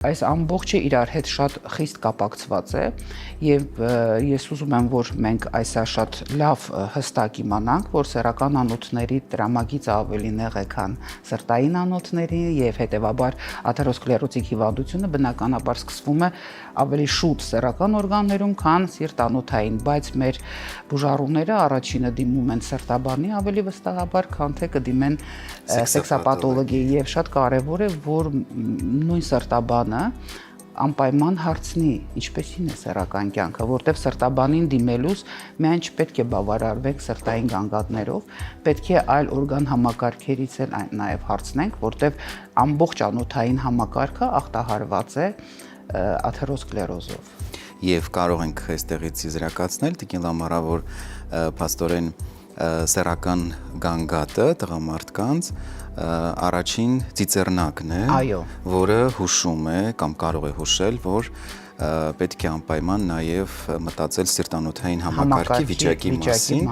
Այս ամբողջը իրար հետ շատ խիստ կապակցված է եւ ես ուզում եմ, որ մենք այսա շատ լավ հստակ իմանանք, որ սեռական անոթների տրամագիծը ավելի նեղ է, քան սրտային անոթների եւ հետեւաբար աթերոսկլերոտիկ հիվանդությունը բնականաբար սկսվում է ավելի շուտ սեռական օրգաններում, քան սիրտանոթային, բայց մեր բուժառուները առաջինը դիմում են սրտաբանի ավելի վստահաբար, քան թե կդիմեն սեքսապաթոլոգիայի եւ շատ կարեւոր է, որ նույն սրտաբանը անպայման հարցնի ինչպեսին է սեռական կյանքը, որտեղ սրտաբանին դիմելուց միայն չպետք է բավարարվենք սրտային գանգատներով, պետք է այլ օրգան համակարգերից էլ նաև հարցնենք, որտեղ ամբողջ անոթային համակարգը ախտահարված է աթերոսկլերոզով։ Եվ կարող ենք այստեղից եզրակացնել, Տիկին Լամարա, որ փաստորեն սեռական գանգատը տղամարդկանց առաջին ծիծեռնակն է, որը հուշում է կամ կարող է հուշել, որ պետք է անպայման նաև մտածել սիրտանոթային համակարգի վիճակի մասին